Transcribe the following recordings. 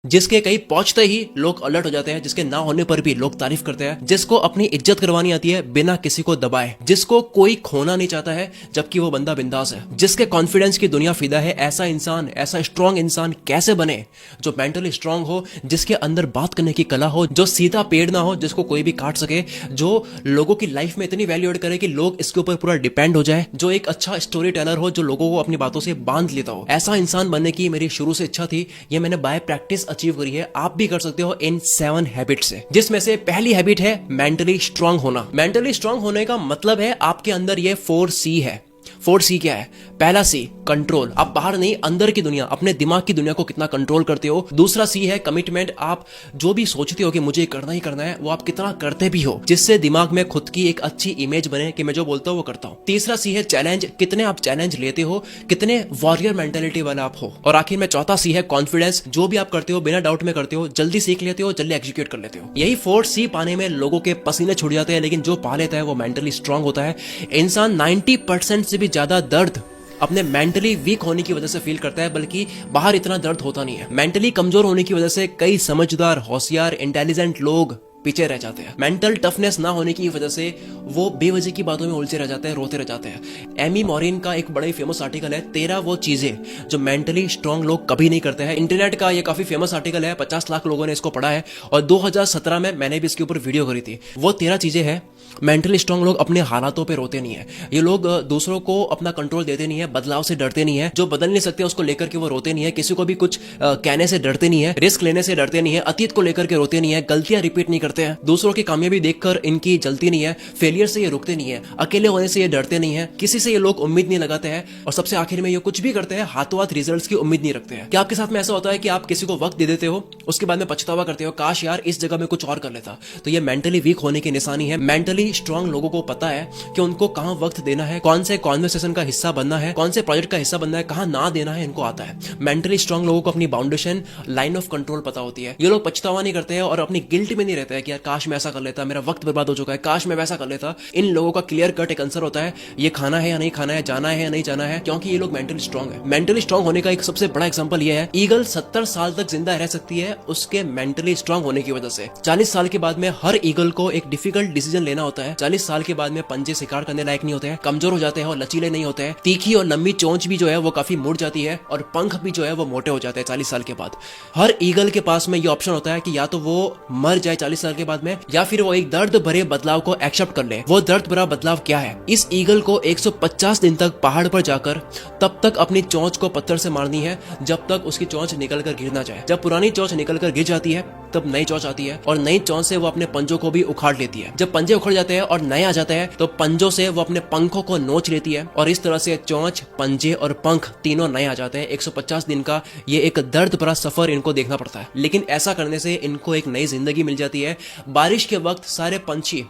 जिसके कहीं पहुंचते ही लोग अलर्ट हो जाते हैं, जिसके ना होने पर भी लोग तारीफ करते हैं, जिसको अपनी इज्जत करवानी आती है बिना किसी को दबाए, जिसको कोई खोना नहीं चाहता है जबकि वो बंदा बिंदास है, जिसके कॉन्फिडेंस की दुनिया फिदा है। ऐसा इंसान, ऐसा स्ट्रांग इंसान कैसे बने जो मेंटली स्ट्रांग हो, जिसके अंदर बात करने की कला हो, जो सीधा पेड़ ना हो जिसको कोई भी काट सके, जो लोगों की लाइफ में इतनी वैल्यू एड करे कि लोग इसके ऊपर पूरा डिपेंड हो जाए, जो एक अच्छा स्टोरी टेलर हो, जो लोगों को अपनी बातों से बांध लेता हो। ऐसा इंसान बनने की मेरी शुरू से इच्छा थी। ये मैंने बाय प्रैक्टिस अचीव करी है। आप भी कर सकते हो इन 7 हैबिट से, जिसमें से पहली हैबिट है मेंटली स्ट्रांग होना। मेंटली स्ट्रांग होने का मतलब है आपके अंदर ये 4C है। 4C क्या है? पहला C कंट्रोल। आप बाहर नहीं, अंदर की दुनिया, अपने दिमाग की दुनिया को कितना कंट्रोल करते हो। दूसरा C है कमिटमेंट। आप जो भी सोचते हो कि मुझे करना ही करना है, वो आप कितना करते भी हो, जिससे दिमाग में खुद की एक अच्छी इमेज बने कि मैं जो बोलता हूँ वो करता हूँ। तीसरा C है चैलेंज। कितने आप चैलेंज लेते हो, कितने वॉरियर मेंटेलिटी वाले आप हो। और आखिर में चौथा C है कॉन्फिडेंस। जो भी आप करते हो बिना डाउट में करते हो, जल्दी सीख लेते हो, जल्दी एग्जीक्यूट कर लेते हो। यही 4C पाने में लोगों के पसीने छूट जाते हैं, लेकिन जो पा लेता है वो मेंटली स्ट्रांग होता है। इंसान 90% से भी ज्यादा दर्द अपने मेंटली वीक होने की वजह से फील करता है, बल्कि बाहर इतना दर्द होता नहीं है। मेंटली कमजोर होने की वजह से कई समझदार, होशियार, इंटेलिजेंट लोग पीछे रह जाते हैं। मेंटल टफनेस ना होने की वजह से वो बेवजह की बातों में उलझे रह जाते हैं, रोते रह जाते हैं। एमी मॉरिन का एक बड़ा ही फेमस आर्टिकल है 13 वो चीजें जो मेंटली स्ट्रांग लोग कभी नहीं करते हैं। इंटरनेट का ये काफी फेमस आर्टिकल है, 50 लाख लोगों ने इसको पढ़ा है, और 2017 में मैंने भी इसके ऊपर वीडियो करी थी। वो 13 चीजें हैं। मेंटली स्ट्रांग लोग अपने हालातों पे रोते नहीं है। ये लोग दूसरों को अपना कंट्रोल देते नहीं है, बदलाव से डरते नहीं है, जो बदल नहीं सकते उसको लेकर के वो रोते नहीं है, किसी को भी कुछ कहने से डरते नहीं है, रिस्क लेने से डरते नहीं है, अतीत को लेकर के रोते नहीं है, गलतियां रिपीट नहीं करते हैं, दूसरों की कामयाबी देखकर इनकी जलती नहीं है, फेलियर से ये रुकते नहीं है, अकेले होने से ये डरते नहीं है, किसी से ये लोग उम्मीद नहीं लगाते हैं, और सबसे आखिर में ये कुछ भी करते हैं हाथों हाथ रिजल्ट्स की उम्मीद नहीं रखते हैं। क्या आपके साथ में ऐसा होता है कि आप किसी को वक्त दे देते हो, उसके बाद में पछतावा करते हो, काश यार इस जगह में कुछ और कर लेता? तो ये मेंटली वीक होने की निशानी है। मेंटली स्ट्रांग लोगों को पता है कि उनको कहां वक्त देना है, कौन से कॉन्वर्सेशन का हिस्सा बनना है, कौन से प्रोजेक्ट का हिस्सा बनना है, कहां ना देना है, इनको आता है। मेंटली स्ट्रांग लोगों को अपनी बाउंडेशन, लाइन ऑफ कंट्रोल पता होती है। ये लोग पछतावा नहीं करते हैं और अपनी गिल्ट में नहीं रहते हैं कि यार काश मैं ऐसा कर लेता, मेरा वक्त बर्बाद हो चुका है, काश मैं वैसा कर लेता। इन लोगों का क्लियर कट एक आंसर होता है, ये खाना है या नहीं खाना है, जाना है या नहीं जाना है, क्योंकि ये लोग मेंटली स्ट्रांग है। मेंटली स्ट्रांग होने का एक सबसे बड़ा एग्जांपल ये है, ईगल 70 साल तक जिंदा रह सकती है उसके मेंटली स्ट्रांग होने की वजह से। 40 साल के बाद में हर ईगल को एक डिफिकल्ट डिसीजन लेना होता है। 40 साल के बाद में पंजे शिकार करने लायक नहीं होते हैं, कमजोर हो जाते हैं और लचीले नहीं होते हैं। तीखी और लंबी चोंच भी जो है वो काफी मुड़ जाती है, और पंख भी जो है वो मोटे हो जाते हैं 40 साल के बाद। हर ईगल के पास में ये ऑप्शन होता है कि या तो वो मर जाए 40 साल के बाद में, या फिर वो एक दर्द भरे बदलाव को एक्सेप्ट कर ले। वो दर्द भरा बदलाव क्या है? इस ईगल को 150 दिन तक पहाड़ पर जाकर तब तक अपनी चोंच को पत्थर से मारनी है जब तक उसकी चोंच निकल कर गिर ना जाए। जब पुरानी चोंच निकल कर गिर जाती है तब नई चोंच आती है, और नई चोंच से वो अपने पंजों को भी उखाड़ लेती है। जब पंजे उखड़ जाते हैं और नए आ जाते हैं तो पंजों से वो अपने पंखों को नोच लेती है, और इस तरह से चोंच, पंजे और पंख तीनों नए आ जाते हैं। 150 दिन का ये एक दर्द भरा सफर इनको देखना पड़ता है, लेकिन ऐसा करने से इनको एक नई जिंदगी मिल जाती है। बारिश के वक्त सारे पंछी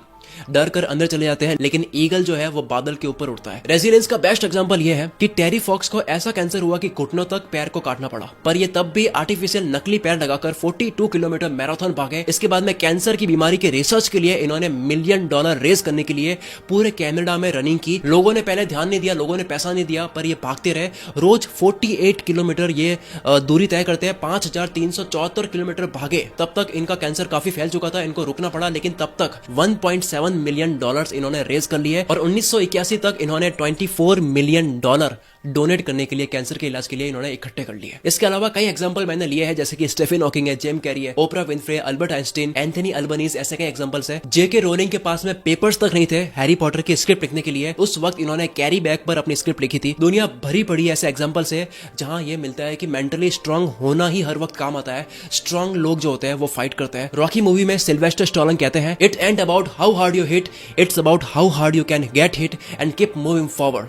डर कर अंदर चले जाते हैं, लेकिन ईगल जो है वो बादल के ऊपर उड़ता है। रेजिलियंस का बेस्ट एग्जांपल ये है कि टेरी फॉक्स को ऐसा कैंसर हुआ कि घुटनों तक पैर को काटना पड़ा, पर ये तब भी आर्टिफिशियल नकली पैर लगाकर 42 किलोमीटर मैराथन भागे। इसके बाद में कैंसर की बीमारी के रिसर्च के लिए इन्होंने $1 मिलियन रेज करने के लिए पूरे कनाडा में रनिंग की। लोगों ने पहले ध्यान नहीं दिया, लोगों ने पैसा नहीं दिया, पर ये भागते रहे। रोज 48 किलोमीटर ये दूरी तय करते हैं, 5374 किलोमीटर भागे। तब तक इनका कैंसर काफी फैल चुका था, इनको रुकना पड़ा, लेकिन तब तक $1.7 मिलियन इन्होंने रेज कर लिए, और 1981 तक इन्होंने $24 मिलियन डोनेट करने के लिए, कैंसर के इलाज के लिए इन्होंने इकट्ठे कर लिए। इसके अलावा कई एग्जांपल मैंने लिए हैं, जैसे कि स्टीफन हॉकिंग है, जिम कैरी है, Oprah Winfrey, Albert Einstein, Anthony Albanese, ऐसे कई एग्जांपल्स हैं। जेके रोलिंग के पास में पेपर्स तक नहीं थे हैरी पॉटर की स्क्रिप्ट लिखने के लिए, उस वक्त इन्होंने कैरी बैग पर अपनी स्क्रिप्ट लिखी थी। दुनिया भरी पड़ी ऐसे एग्जांपल्स है जहां ये मिलता है कि मेंटली स्ट्रांग होना ही हर वक्त काम आता है। स्ट्रांग लोग जो होते हैं वो फाइट करते हैं। रॉकी मूवी में सिल्वेस्टर स्टैलोन कहते हैं, it and about how hard you hit, it's about how hard you can get hit and keep moving forward.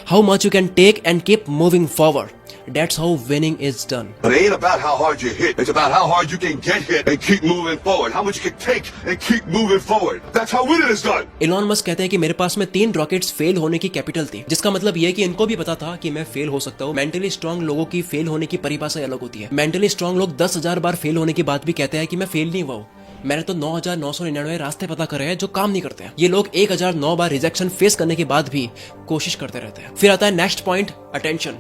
How much you can take and keep moving forward. That's how winning is done. But it ain't about how hard you hit. It's about how hard you can get hit and keep moving forward. How much you can take and keep moving forward. That's how winning is done. Elon Musk कहते हैं कि मेरे पास में 3 rockets fail होने की capital थी, जिसका मतलब ये है कि इनको भी पता था कि मैं फेल हो सकता हूँ। मेंटली स्ट्रांग लोगों की फेल होने की परिभाषा अलग होती है। मेंटली स्ट्रांग लोग 10,000 बार फेल होने के बाद भी कहते हैं कि मैं फेल नहीं हुआ हूँ, मैंने तो 9,999 रास्ते पता करे हैं जो काम नहीं करते हैं। ये लोग 1009 बार रिजेक्शन फेस करने के बाद भी कोशिश करते रहते हैं। फिर आता है नेक्स्ट पॉइंट, अटेंशन।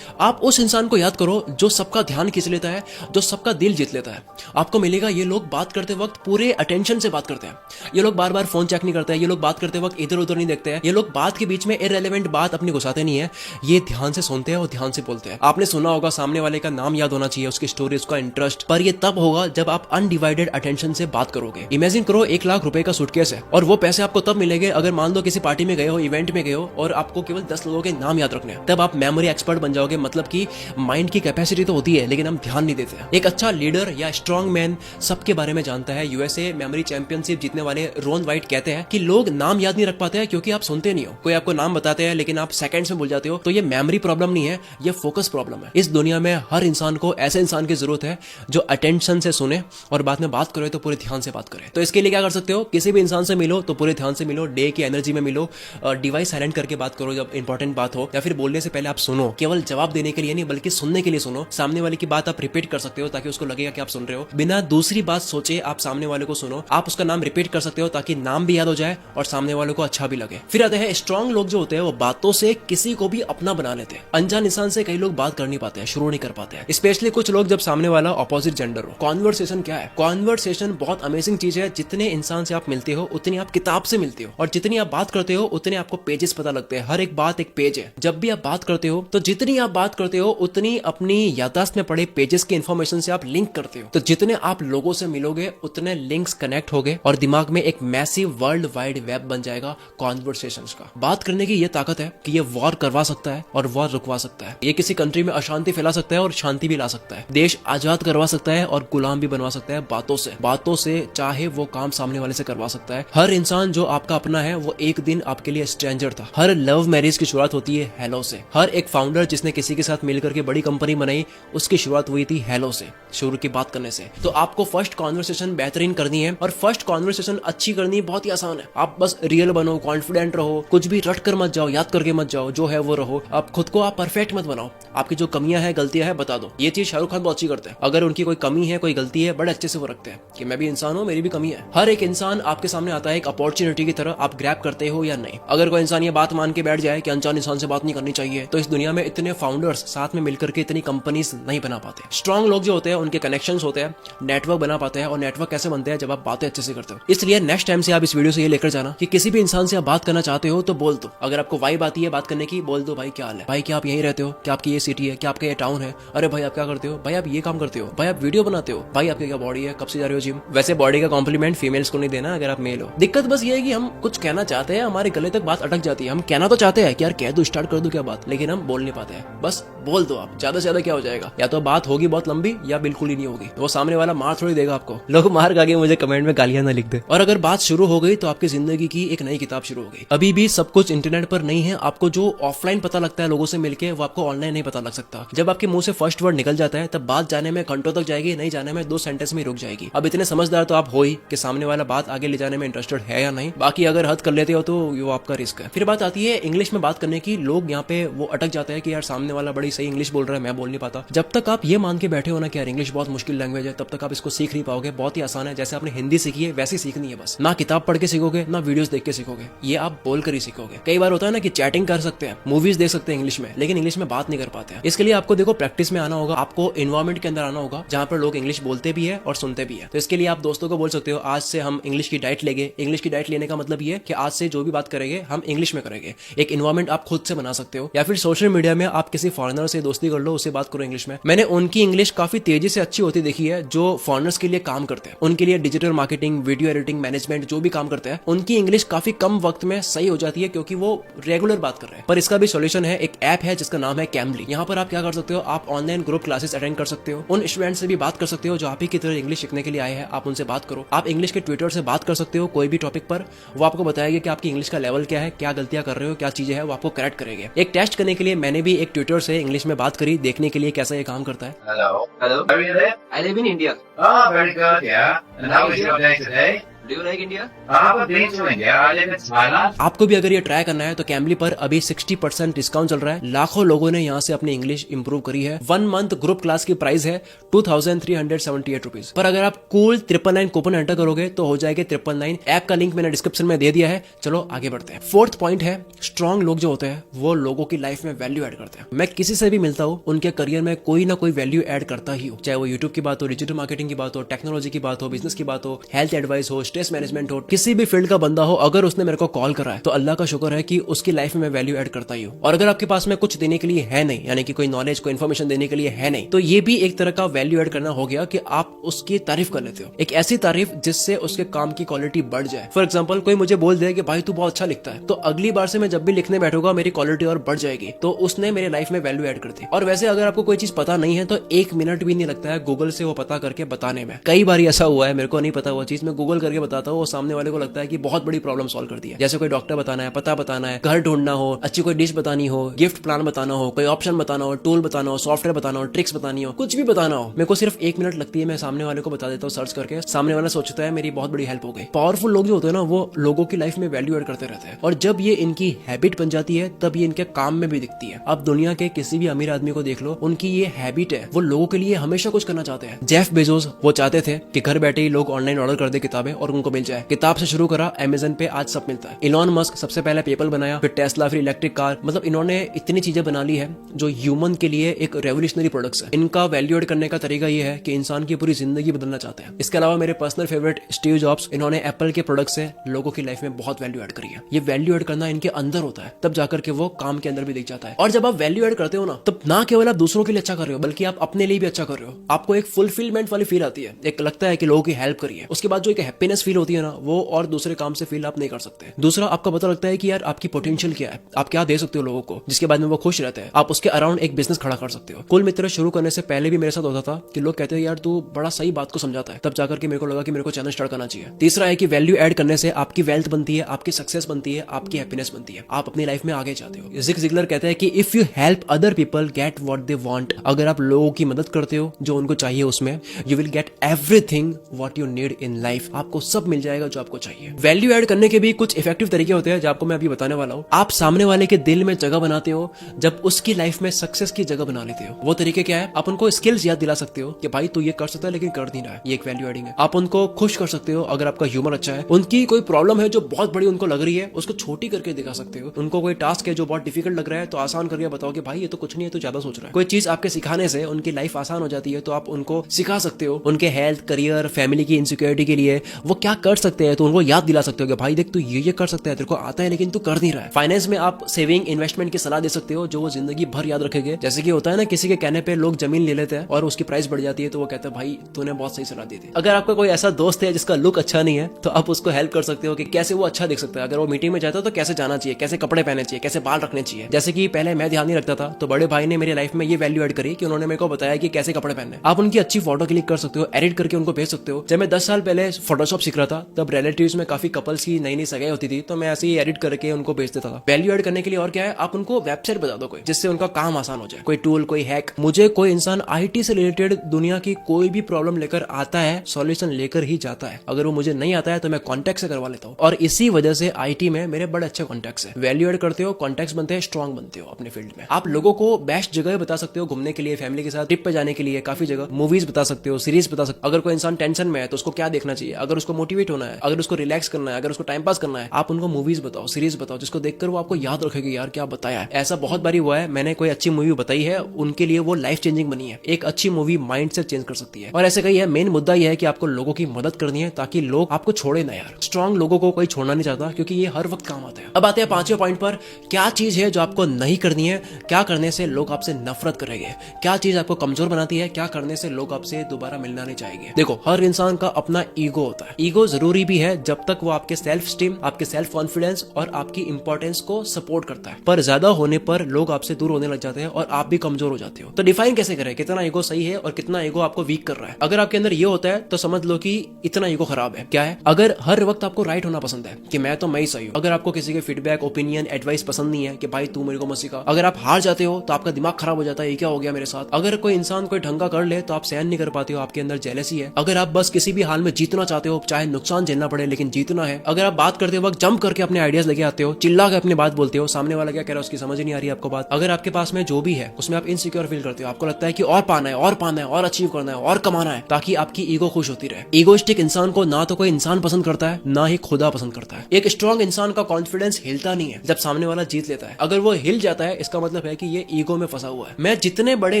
आप उस इंसान को याद करो जो सबका ध्यान खींच लेता है, जो सबका दिल जीत लेता है। आपको मिलेगा ये लोग बात करते वक्त पूरे अटेंशन से बात करते हैं। ये लोग बार बार फोन चेक नहीं करते हैं। ये लोग बात करते वक्त इधर उधर नहीं देखते हैं। ये लोग बात के बीच में इररिलेवेंट बात अपनी घुसाते नहीं है। ये ध्यान से सुनते हैं और ध्यान से बोलते हैं। आपने सुना होगा सामने वाले का नाम याद होना चाहिए, उसकी स्टोरी, उसका इंटरेस्ट, पर ये तब होगा जब आप अनडिवाइडेड अटेंशन से बात करोगे। इमेजिन करो 1 लाख रुपए का सूटकेस है और वो पैसे आपको तब मिलेंगे अगर मान लो किसी पार्टी में गए हो, इवेंट में गए हो और आपको केवल 10 लोगों के नाम याद रखने हैं। तब आप मेमोरी एक्सपर्ट बन जाओगे। मतलब कि माइंड की कैपेसिटी तो होती है लेकिन हम ध्यान नहीं देते हैं। एक अच्छा लीडर या स्ट्रॉन्ग मैन सबके बारे में जानता है। यूएसए मेमोरी चैंपियनशिप जीतने वाले रोन वाइट कहते हैं कि लोग नाम याद नहीं रख पाते हैं क्योंकि आप सुनते नहीं हो। कोई आपको नाम बताते हैं लेकिन आप सेकंड्स में भूल जाते हो। तो ये मेमोरी प्रॉब्लम नहीं है, ये फोकस प्रॉब्लम है। इस दुनिया में हर इंसान को ऐसे इंसान की जरूरत है जो अटेंशन से सुने और बाद में बात करे तो पूरे ध्यान से बात करे। तो इसके लिए क्या कर सकते हो, किसी भी इंसान से मिलो तो पूरे ध्यान से मिलो, डे की एनर्जी में मिलो, डिवाइस साइलेंट करके बात करो जब इंपॉर्टेंट बात हो, या फिर बोलने से पहले आप सुनो। केवल जवाब देने के लिए नहीं बल्कि सुनने के लिए सुनो। सामने वाले की बात आप रिपीट कर सकते हो ताकि उसको लगेगा कि आप सुन रहे हो। बिना दूसरी बात सोचे आप सामने वाले को सुनो। आप उसका नाम रिपीट कर सकते हो ताकि नाम भी याद हो जाए और सामने वाले को अच्छा भी लगे। फिर आते हैं स्ट्रांग लोग जो होते हैं वो बातों से किसी को भी अपना बना लेते हैं। अनजान इंसान से कई लोग बात कर नहीं पाते हैं, शुरू नहीं कर पाते हैं, स्पेशली कुछ लोग जब सामने वाला ऑपोजिट जेंडर हो। कॉन्वर्सेशन क्या है? कॉन्वर्सेशन बहुत अमेजिंग चीज है। जितने इंसान से आप मिलते हो उतनी आप किताब से मिलते हो और जितनी आप बात करते हो उतने आपको पेजेस पता लगते हैं। हर एक बात एक पेज है। जब भी आप बात करते हो तो जितनी आप बात करते हो उतनी अपनी याददाश्त में पड़े पेजेस की इंफॉर्मेशन से आप लिंक करते हो। तो जितने आप लोगों से मिलोगे उतने लिंक्स कनेक्ट होंगे और दिमाग में एक मैसिव वर्ल्ड वाइड वेब बन जाएगा कॉन्वर्सेशंस का। बात करने की ये ताकत है कि ये वॉर करवा सकता है और वॉर रुकवा सकता है। ये किसी कंट्री में अशांति फैला सकता है और शांति भी ला सकता है। देश आजाद करवा सकता है और गुलाम भी बनवा सकता है बातों से। बातों से चाहे वो काम सामने वाले से करवा सकता है। हर इंसान जो आपका अपना है वो एक दिन आपके लिए स्ट्रेंजर था। हर लव मैरिज की शुरुआत होती है हेलो से। हर एक फाउंडर जिसने किसी के साथ मिलकर के बड़ी कंपनी बनाई उसकी शुरुआत हुई थी हेलो से, शुरू की बात करने से। तो आपको फर्स्ट कॉन्वर्सेशन बेहतरीन करनी है और फर्स्ट कॉन्वर्सेशन अच्छी करनी बहुत ही आसान है। आप बस रियल बनो, कॉन्फिडेंट रहो, कुछ भी रट कर मत जाओ, याद करके मत जाओ, जो है वो रहो। आप खुद को आप परफेक्ट मत बनाओ। आपकी जो कमियां हैं, गलतियां हैं, बता दो। ये चीज शाहरुख खान बहुत अच्छी करते हैं। अगर उनकी कोई कमी है, कोई गलती है, बड़े अच्छे से वो रखते हैं कि मैं भी इंसान हूं, मेरी भी कमी है। हर एक इंसान आपके सामने आता है एक अपॉर्चुनिटी की तरह, आप ग्रैब करते हो या नहीं। अगर कोई इंसान ये बात मान के बैठ जाए कि अनजान इंसान से बात नहीं करनी चाहिए तो इस दुनिया में इतने फाउंडर्स साथ में मिलकर के इतनी कंपनीज नहीं बना पाते। स्ट्रांग लोग जो होते हैं उनके कनेक्शंस होते हैं, नेटवर्क बना पाते हैं। और नेटवर्क कैसे बनते हैं? जब आप बातें अच्छे से करते हो। इसलिए नेक्स्ट टाइम से आप इस वीडियो से ये लेकर जाना कि किसी भी इंसान से आप बात करना चाहते हो तो बोल दो। अगर आपको वाइब आती है बात करने की, बोल दो भाई क्या हाल है, भाई क्या आप यहीं रहते हो, क्या आपकी ये सिटी है, क्या आपका ये टाउन है, अरे भाई आप क्या करते हो, भाई आप ये काम करते हो, भाई आप वीडियो बनाते हो, भाई आपकी क्या बॉडी है, कब से जा रहे हो जिम। वैसे बॉडी का कॉम्प्लीमेंट फीमेल्स को नहीं देना अगर आप मेल हो। दिक्कत बस ये है कि हम कुछ कहना चाहते हैं, हमारे गले तक बात अटक जाती है। हम कहना तो चाहते हैं कि यार कह दो, स्टार्ट कर दो क्या बात, लेकिन हम बोल नहीं पाते हैं। बस बोल दो आप, ज्यादा से ज्यादा क्या हो जाएगा, या तो बात होगी बहुत लंबी या बिल्कुल ही नहीं होगी। वो सामने वाला मार थोड़ी देगा आपको। लोग मार खा के मुझे कमेंट में गालियां ना लिख दे। और अगर बात शुरू हो गई तो आपकी जिंदगी की एक नई किताब शुरू हो गई। अभी भी सब कुछ इंटरनेट पर नहीं है। आपको जो ऑफलाइन पता लगता है लोगों से मिलके, वो आपको ऑनलाइन नहीं पता लग सकता। जब आपके मुंह से फर्स्ट वर्ड निकल जाता है तब बात जाने में घंटों तक जाएगी, नहीं जाने में 2 सेंटेंस में रुक जाएगी। अब इतने समझदार तो आप हो ही कि सामने वाला बात आगे ले जाने में इंटरेस्टेड है या नहीं। बाकी अगर हद कर लेते हो तो वो आपका रिस्क है। फिर बात आती है इंग्लिश में बात करने की। लोग यहाँ पे वो अटक जाते हैं कि यार सामने वाला बड़ी सही इंग्लिश बोल रहा है, मैं बोल नहीं पाता। जब तक आप ये मान के बैठे हो ना कि यार इंग्लिश बहुत मुश्किल लैंग्वेज है, तब तक आप इसको सीख नहीं पाओगे। बहुत ही आसान है। जैसे आपने हिंदी सीखी है वैसे सीखनी है। बस ना किताब पढ़ के सीखोगे ना वीडियोस देख के सीखोगे, ये आप बोल कर ही सीखोगे। कई बार होता है ना कि चैटिंग कर सकते हैं, मूवीज देख सकते हैं इंग्लिश में, लेकिन इंग्लिश में बात नहीं कर पाते हैं। इसके लिए आपको देखो प्रैक्टिस में आना होगा। आपको एनवायरमेंट के अंदर आना होगा जहां पर लोग इंग्लिश बोलते भी है और सुनते भी है। तो इसके लिए आप दोस्तों को बोल सकते हो आज से हम इंग्लिश की डाइट लेंगे। इंग्लिश की डाइट लेने का मतलब ये कि आज से जो भी बात करेंगे हम इंग्लिश में करेंगे। एक एनवायरमेंट आप खुद से बना सकते हो। या फिर सोशल मीडिया में आप किसी फॉरेनर से दोस्ती कर लो, उससे बात करो इंग्लिश में। मैंने उनकी इंग्लिश काफी तेजी से अच्छी होती देखी है जो फॉरेनर्स के लिए काम करते हैं। उनके लिए digital marketing, video editing, management जो भी काम करते हैं, उनकी इंग्लिश काफी कम वक्त में सही हो जाती है क्योंकि वो रेगुलर बात कर रहे हैं। पर इसका भी सॉल्यूशन है। एक ऐप है जिसका नाम है कैमली। यहाँ पर आप क्या कर सकते हो, आप ऑनलाइन ग्रुप क्लासेस अटेंड कर सकते हो। उन स्टूडेंट से भी बात कर सकते हो जो आप ही की तरह इंग्लिश सीखने के लिए आए हैं। आप उनसे बात करो। आप इंग्लिश के ट्विटर से बात कर सकते हो कोई भी टॉपिक पर। वो आपको बताएगा कि आपकी इंग्लिश का लेवल क्या है, क्या गलतियां कर रहे हो, क्या चीजें है, वो आपको करेक्ट करेंगे। एक टेस्ट करने के लिए मैंने भी एक ट्विटर से इंग्लिश में बात करी, देखने के लिए कैसा ये काम करता है। Hello. Where do you live? I live in India. Oh, very good. Yeah. And how was your day today? Do you like India? हाँ बीच में गया लेकिन साला आपको भी अगर ये ट्राई करना है तो कैमली पर अभी 60% डिस्काउंट चल रहा है। लाखों लोगों ने यहाँ से अपनी इंग्लिश इंप्रूव करी है। 1 मंथ ग्रुप क्लास की प्राइस है 2378 रुपीज। पर अगर आप कूल 999 कूपन एंटर करोगे तो हो जाएगा 999। ऐप का लिंक मैंने डिस्क्रिप्शन में दे दिया है। चलो आगे बढ़ते हैं। फोर्थ पॉइंट है, स्ट्रांग लोग जो होते हैं वो लोगों की लाइफ में वैल्यू ऐड करते हैं। मैं किसी से भी मिलता हूँ, उनके करियर में कोई ना कोई वैल्यू ऐड करता ही हो, चाहे वो यूट्यूब की बात हो, डिजिटल मार्केटिंग की बात हो, टेक्नोलॉजी की बात हो, बिजनेस की बात हो, हेल्थ एडवाइस हो, स्ट्रेस मैनेजमेंट हो, किसी भी फील्ड का बंदा हो, अगर उसने मेरे को कॉल करा है तो अल्लाह का शुक्र है कि उसकी लाइफ में मैं वैल्यू ऐड करता ही हूँ। और अगर आपके पास में कुछ देने के लिए है नहीं, यानी कि कोई नॉलेज कोई इन्फॉर्मेशन देने के लिए है नहीं, तो ये भी एक तरह का वैल्यू ऐड करना हो गया कि आप उसकी तारीफ कर लेते हो। एक ऐसी तारीफ जिससे उसके काम की क्वालिटी बढ़ जाए। फॉर एग्जाम्पल कोई मुझे बोल दे कि भाई तू बहुत अच्छा लिखता है, तो अगली बार से मैं जब भी लिखने बैठूंगा मेरी क्वालिटी और बढ़ जाएगी, तो उसने मेरे लाइफ में वैल्यू ऐड कर दी। और वैसे अगर आपको कोई चीज पता नहीं है तो 1 मिनट भी नहीं लगता है गूगल से वो पता करके बताने में। कई बार ऐसा हुआ है, मेरे को नहीं पता वो चीज, मैं गूगल करके बताता हूँ, वो सामने वाले को लगता है कि बहुत बड़ी प्रॉब्लम सॉल्व कर दी है। जैसे कोई डॉक्टर बताना है, पता बताना है, घर ढूंढना हो, अच्छी कोई डिश बतानी हो, गिफ्ट प्लान बताना हो, कोई ऑप्शन बताना हो, टूल बताना हो, सॉफ्टवेयर बताना हो, ट्रिक्स बतानी हो, कुछ भी बताना हो, मेरे को सिर्फ 1 मिनट लगती है। मैं सामने वाले को बता देता हूँ सर्च करके, सामने वाला सोचता है मेरी बहुत बड़ी हेल्प हो गई। पावरफुल लोग जो होते हैं ना, वो लोगों की लाइफ में वैल्यू ऐड करते रहते हैं, और जब ये इनकी हैबिट बन जाती है तब ये इनके काम में भी दिखती है। आप दुनिया के किसी भी अमीर आदमी को देख लो, उनकी ये हैबिट है, वो लोगों के लिए हमेशा कुछ करना चाहते हैं। जेफ बेजोस वो चाहते थे कि घर बैठे ही लोग ऑनलाइन ऑर्डर कर दे किताबें और उनको मिल जाए। किताब से शुरू करा, अमेज़न पे आज सब मिलता है। इलॉन मस्क सबसे पहले पेपल बनाया, फिर टेस्ला, फिर इलेक्ट्रिक कार। मतलब इन्होंने इतनी चीजें बना ली है जो ह्यूमन के लिए एक रेवोल्यूशनरी प्रोडक्ट्स है। इनका वैल्यू ऐड करने का तरीका ये है कि इंसान की पूरी जिंदगी बदलना चाहते हैं। इसके अलावा मेरे पर्सनल फेवरेट स्टीव जॉब्स, इन्होंने एप्पल के प्रोडक्ट से लोगों की लाइफ में बहुत वैल्यू ऐड करी है। ये वैल्यू ऐड करना इनके अंदर होता है, तब जाकर के वो काम के अंदर भी दिख जाता है। और जब आप वैल्यू ऐड करते हो ना, तब ना केवल आप दूसरों के लिए अच्छा कर रहे हो, बल्कि आप अपने लिए भी अच्छा कर रहे हो। आपको एक फुलफिलमेंट वाली फील आती है, एक लगता है कि लोगों की हेल्प करिए। उसके बाद जो एक हैप्पीनेस फील होती है ना, वो और दूसरे काम से फील आप नहीं कर सकते। दूसरा, आपका पता लगता है कि यार आपकी पोटेंशियल क्या है, आप क्या दे सकते हो लोगों को, जिसके बाद में वो खुश रहते हैं। आप उसके अराउंड एक बिजनेस खड़ा कर सकते हो। कुल मित्र शुरू करने से पहले भी मेरे साथ होता था कि लोग कहते हैं यार तू बड़ा सही बात को समझाता है, तब जाकर के मेरे को लगा कि मेरे को चैनल स्टार्ट करना चाहिए। तीसरा है कि वैल्यू ऐड करने से आपकी वेल्थ बनती है, आपकी सक्सेस बनती है, आपकी हैप्पीनेस बनती है, आप अपनी लाइफ में आगे जाते हो। ज़िग ज़िगलर कहते हैं कि if you help other people get what they want, अगर आप लोगों की मदद करते हो जो उनको चाहिए, उसमें you will get everything what you need in life, आपको सब मिल जाएगा जो आपको चाहिए। वैल्यू ऐड करने के भी कुछ इफेक्टिव तरीके होते हैं जो आपको मैं अभी बताने वाला हूँ। आप सामने वाले के दिल में जगह बनाते हो जब उसकी लाइफ में सक्सेस की जगह बना लेते हो। वो तरीके क्या है? आप उनको स्किल्स याद दिला सकते हो कि भाई तू ये कर सकता है लेकिन कर नहीं रहा है, ये एक वैल्यू एडिंग है। आप उनको खुश कर सकते हो अगर आपका ह्यूमर अच्छा है। उनकी कोई प्रॉब्लम है जो बहुत बड़ी उनको लग रही है, उसको छोटी करके दिखा सकते हो। उनको कोई टास्क है जो बहुत डिफिकल्ट लग रहा है तो आसान करके बताओ कि भाई ये तो कुछ नहीं है, तो ज्यादा सोच रहा है। कोई चीज आपके सिखाने से उनकी लाइफ आसान हो जाती है तो आप उनको सिखा सकते हो। उनके हेल्थ, करियर, फैमिली की इनसिक्योरिटी के लिए वो क्या कर सकते हैं तो उनको याद दिला सकते हो कि भाई देख तू ये कर सकता है, तेरे को आता है लेकिन तू कर नहीं रहा है। फाइनेंस में आप सेविंग, इन्वेस्टमेंट की सलाह दे सकते हो जो वो जिंदगी भर याद रखेंगे। जैसे कि होता है ना, किसी के कहने पे लोग जमीन ले लेते हैं और उसकी प्राइस बढ़ जाती है तो वो कहते हैं भाई तूने बहुत सही सलाह दी थी। अगर आपका कोई ऐसा दोस्त है जिसका लुक अच्छा नहीं है तो आप उसको हेल्प कर सकते हो कि कैसे वो अच्छा दिख सकता है। अगर वो मीटिंग में जाता है तो कैसे जाना चाहिए, कैसे कपड़े पहनने चाहिए, कैसे बाल रखने चाहिए। जैसे कि पहले मैं ध्यान नहीं रखता था तो बड़े भाई ने मेरी लाइफ में ये वैल्यू ऐड करी कि उन्होंने मेरे को बताया कि कैसे कपड़े पहनने। आप उनकी अच्छी फोटो क्लिक कर सकते हो, एडिट करके उनको भेज सकते हो। जब मैं 10 साल पहले फोटोशॉप सीख रहा था तब रिलेटिव्स में काफी कपल्स की नई नई सगाई होती थी तो मैं ऐसे ही एडिट करके उनको भेज देता था। वैल्यू ऐड करने के लिए और क्या है, आप उनको वेबसाइट बता दो कोई, जिससे उनका काम आसान हो जाए। कोई टूल, कोई हैक। मुझे कोई इंसान आईटी से रिलेटेड दुनिया की कोई भी प्रॉब्लम लेकर आता है, सॉल्यूशन लेकर ही जाता है। अगर वो मुझे नहीं आता है तो मैं कॉन्टैक्ट से करवा लेता हूँ और इसी वजह से आईटी में मेरे बड़े अच्छे कॉन्टैक्ट्स हैं। वैल्यू ऐड करते हो, कॉन्टैक्ट्स बनते हैं, स्ट्रांग बनते हो अपने फील्ड में। आप लोगों को बेस्ट जगह बता सकते हो घूमने के लिए, फैमिली के साथ ट्रिप पे जाने के लिए, काफी जगह मूवीज बता सकते हो, सीरीज बता सकते हो। अगर कोई इंसान टेंशन में है तो उसको क्या देखना चाहिए, अगर उसको मोटिवेट होना है, अगर उसको रिलैक्स करना है, अगर उसको टाइम पास करना है, आप उनको मूवीज बताओ, सीरीज बताओ, जिसको देखकर वो आपको याद रखेगी यार क्या बताया है। ऐसा बहुत बारी हुआ है, मैंने कोई अच्छी मूवी बताई है, उनके लिए वो लाइफ चेंजिंग बनी है। एक अच्छी मूवी माइंड से चेंज कर सकती है। और ऐसे कही है, मेन मुद्दा यह है कि आपको लोगों की मदद करनी है ताकि लोग आपको छोड़े ना यार। स्ट्रांग लोगों को कोई छोड़ना नहीं चाहता क्योंकि ये हर वक्त काम आते हैं। अब आते हैं 5वें पॉइंट पर, क्या चीज है जो आपको नहीं करनी है, क्या करने से लोग आपसे नफरत करेंगे, क्या चीज आपको कमजोर बनाती है, क्या करने से लोग आपसे दोबारा मिलना नहीं चाहेंगे। देखो, हर इंसान का अपना ईगो होता है। ईगो जरूरी भी है जब तक वो आपके सेल्फ स्टीम, आपके सेल्फ कॉन्फिडेंस और आपकी इंपॉर्टेंस को सपोर्ट करता है। पर ज्यादा होने पर लोग आपसे दूर होने लग जाते हैं और आप भी कमजोर हो जाते हो। तो डिफाइन कैसे करें कितना ईगो सही है और कितना ईगो आपको वीक कर रहा है। अगर आपके अंदर ये होता है तो समझ लो कि इतना ईगो खराब है। क्या है? अगर हर वक्त आपको राइट होना पसंद है कि मैं तो मैं ही सही हूं, अगर आपको किसी के फीडबैक, ओपिनियन, एडवाइस पसंद नहीं है कि भाई तू मेरे को मत सिखा, अगर आप हार जाते हो तो आपका दिमाग खराब हो जाता है, ये क्या हो गया मेरे साथ। अगर कोई इंसान कोई ढंगा कर ले तो आप सहन नहीं कर पाते हो, आपके अंदर जेलसी है। अगर आप बस किसी भी हाल में जीतना चाहते हो, चाहे चाहे नुकसान झेलना पड़े, लेकिन जीतना है। अगर आप बात करते वक्त जंप करके अपने आइडियाज लेके आते हो, चिल्ला के अपनी बात बोलते हो, सामने वाला क्या कह रहा है उसकी समझ ही नहीं आ रही है आपको बात। अगर आपके पास में जो भी है उसमें आप इनसिक्योर फील करते हो, आपको लगता है कि और पाना है और पाना है और अचीव करना है और कमाना है, ताकि आपकी ईगो खुश होती रहे। ईगोइस्टिक इंसान को ना तो कोई इंसान पसंद करता है, ना ही खुदा पसंद करता है। एक स्ट्रॉन्ग इंसान का कॉन्फिडेंस हिलता नहीं है जब सामने वाला जीत लेता है। अगर वो हिल जाता है, इसका मतलब है कि ये ईगो में फंसा हुआ है। मैं जितने बड़े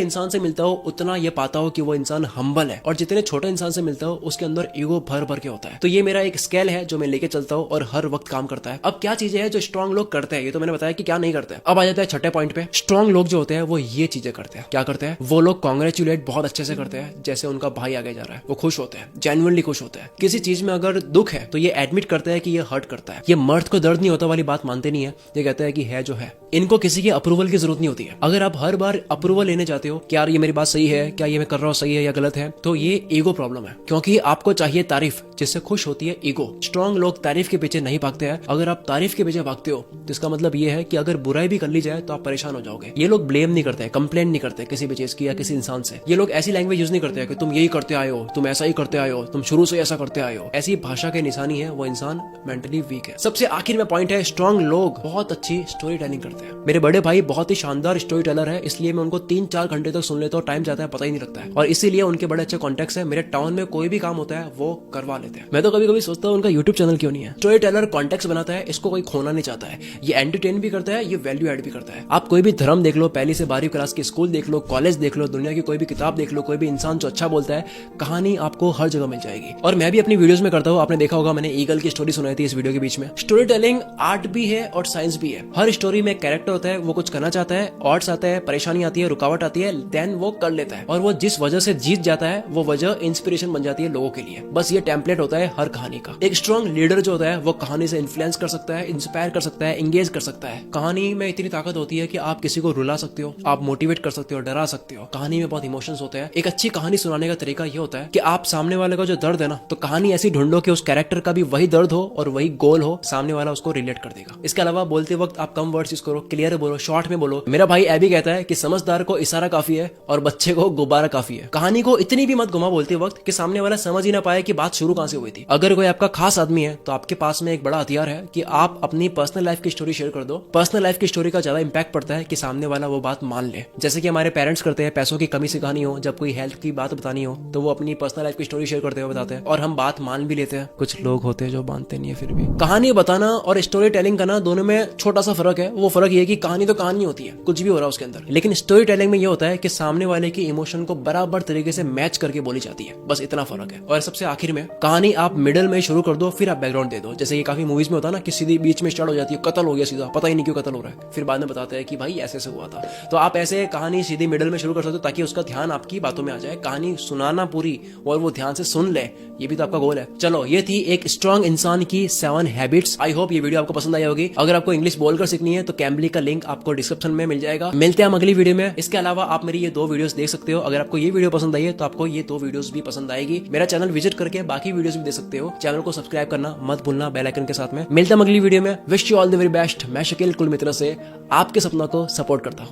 इंसान से मिलता हूँ उतना ये पाता हूँ कि वो इंसान हम्बल है, और जितने छोटे इंसान से मिलता हूँ उसके अंदर ईगो भर भर के होता है। तो ये मेरा एक स्केल है जो मैं लेके चलता हूँ और हर वक्त काम करता है। अब क्या चीजें हैं जो स्ट्रॉन्ग लोग करते हैं, ये तो मैंने बताया कि क्या नहीं करते हैं। अब आ जाता है छठे पॉइंट पे। स्ट्रॉन्ग लोग जो होते हैं वो ये चीजें करते हैं। क्या करते हैं? वो लोग कांग्रेचुलेट बहुत अच्छे से करते हैं, जैसे उनका भाई आगे जा रहा है। वो खुश होते हैं, जेन्युइनली खुश होते हैं। किसी चीज में अगर दुख है तो ये एडमिट करते हैं कि ये हर्ट करता है। ये मर्द को दर्द नहीं होता वाली बात मानते नहीं है, ये कहते हैं कि है जो है। इनको किसी की अप्रूवल की जरूरत नहीं होती है। अगर आप हर बार अप्रूवल लेने जाते हो कि यार ये मेरी बात सही है, क्या ये मैं कर रहा हूँ सही है या गलत है, तो ये ईगो प्रॉब्लम है। क्योंकि आपको चाहिए तारीफ, जिससे खुश होती है ईगो। स्ट्रॉन्ग लोग तारीफ के पीछे नहीं भागते हैं। अगर आप तारीफ के पीछे भागते हो तो इसका मतलब ये है कि अगर बुराई भी कर ली जाए तो आप परेशान हो जाओगे। ये लोग ब्लेम नहीं करते, कंप्लेंट नहीं करते किसी भी चीज की या किसी इंसान से। ये लोग ऐसी लैंग्वेज यूज नहीं करते कि तुम यही करते आए हो, तुम ऐसा ही करते आए हो, तुम शुरू से ऐसा करते आए हो। ऐसी भाषा के निशानी है वो इंसान मेंटली वीक है। सबसे आखिर में पॉइंट है, स्ट्रॉन्ग लोग बहुत अच्छी स्टोरी टेलिंग करते हैं। मेरे बड़े भाई बहुत ही शानदार स्टोरी टेलर है, इसलिए मैं उनको 3-4 घंटे तक सुन लेता हूँ, टाइम जाता है पता ही नहीं लगता है। और इसीलिए उनके बड़े अच्छे कॉन्टेक्ट है। मेरे टाउन में कोई भी काम होता है वो करवा लेते हैं। मैं तो कभी कभी सोचता हूँ उनका यूट्यूब चैनल क्यों नहीं है। स्टोरी टेलर कॉन्टेक्ट बनाता है, इसको कोई खोना नहीं चाहता है। ये एंटरटेन भी करता है, ये वैल्यू एड भी करता है। आप कोई भी धर्म देख लो, पहली से 12वीं क्लास की स्कूल देख लो, कॉलेज देख लो, दुनिया की कोई भी किताब देख लो, कोई भी इंसान जो अच्छा बोलता है, कहानी आपको हर जगह मिल जाएगी। और मैं भी अपनी वीडियोस में करता हूँ। आपने देखा होगा मैंने ईगल की स्टोरी सुनाई थी इस वीडियो के बीच में। स्टोरी टेलिंग आर्ट भी है और साइंस भी है। हर स्टोरी में कैरेक्टर होता है, वो कुछ करना चाहता है, ऑड्स आता है, परेशानी आती है, रुकावट आती है, देन वो कर लेता है। और वो जिस वजह से जीत जाता है वो वजह इंस्पिरेशन बन जाती है लोगों के लिए। बस ये टेम्पलेट होता है हर कहानी का। एक स्ट्रॉन्ग लीडर जो होता है वो कहानी से इन्फ्लुएंस कर सकता है, इंस्पायर कर सकता है, एंगेज कर सकता है। कहानी में इतनी ताकत होती है कि आप किसी को रुला सकते हो, आप मोटिवेट कर सकते हो, डरा सकते हो। कहानी में बहुत इमोशंस होते हैं। एक अच्छी कहानी सुनाने का तरीका ये होता है कि आप सामने वाले का जो दर्द है ना, तो कहानी ऐसी ढूंढो कि उस कैरेक्टर का भी वही दर्द हो और वही गोल हो, सामने वाला उसको रिलेट कर देगा। इसके अलावा बोलते वक्त आप कम वर्ड्स यूज करो, क्लियर बोलो, शॉर्ट में बोलो। मेरा भाई एबी कहता है कि समझदार को इशारा काफी है और बच्चे को गुब्बारा काफी है। कहानी को इतनी भी मत घुमा बोलते वक्त कि सामने वाला समझ ही ना पाए कि बात शुरू कहां से हुई थी। अगर कोई आपका खास आदमी है तो आपके पास में एक बड़ा हथियार है कि आप अपनी पर्सनल लाइफ की स्टोरी शेयर कर दो। पर्सनल लाइफ की स्टोरी का ज्यादा इंपैक्ट पड़ता है कि सामने वाला वो बात मान ले। जैसे कि हमारे पेरेंट्स करते हैं, पैसों की कमी से कहानी हो, जब कोई हेल्थ की बात बतानी हो तो वो अपनी पर्सनल लाइफ की स्टोरी शेयर करते हुए बताते हैं और हम बात मान भी लेते हैं। कुछ लोग होते हैं जो मानते नहीं है फिर भी। कहानी बताना और स्टोरी टेलिंग करना दोनों में छोटा सा फर्क है। वो फर्क ये है कि कहानी तो कहानी होती है, कुछ भी हो रहा है उसके अंदर, लेकिन स्टोरी टेलिंग में ये होता है कि सामने वाले की इमोशन को बराबर तरीके से मैच करके बोली जाती है। बस इतना फर्क है। और सबसे आखिर में कहानी आप मिडिल में शुरू कर दो, फिर आप बैकग्राउंड दे दो। जैसे ये काफी मूवीज में होता है ना कि सीधी बीच में स्टार्ट हो जाती है, कत्ल हो गया सीधा, पता ही नहीं क्यों कत्ल हो रहा है, फिर बाद में बताते हैं कि भाई ऐसे से हुआ था। तो आप ऐसे कहानी सीधी मिडिल में शुरू कर सकते हो ताकि उसका ध्यान आपकी बातों में आ जाए। कहानी सुनाना पूरी और वो ध्यान से सुन ले, ये भी तो आपका गोल है। चलो, ये थी एक स्ट्रॉन्ग इंसान की 7 हैबिट्स। आई होप ये वीडियो आपको पसंद आई होगी। अगर आपको इंग्लिश बोलकर सीखनी है तो कैम्बली का लिंक आपको डिस्क्रिप्शन में मिल जाएगा। मिलते हैं हम अगली वीडियो में। इसके अलावा आप मेरी ये 2 वीडियोस देख सकते हो। अगर आपको ये वीडियो पसंद आई है तो आपको ये 2 वीडियोस भी पसंद आएगी। मेरा चैनल विजिट करके बाकी वीडियोस भी देख सकते हो। चैनल को सब्सक्राइब करना मत भूलना बेल आइकन के साथ में। मिलते हैं अगली वीडियो में। Wish you all the very best. मैं शकील कुल मित्र से आपके सपनों को सपोर्ट करता हूँ।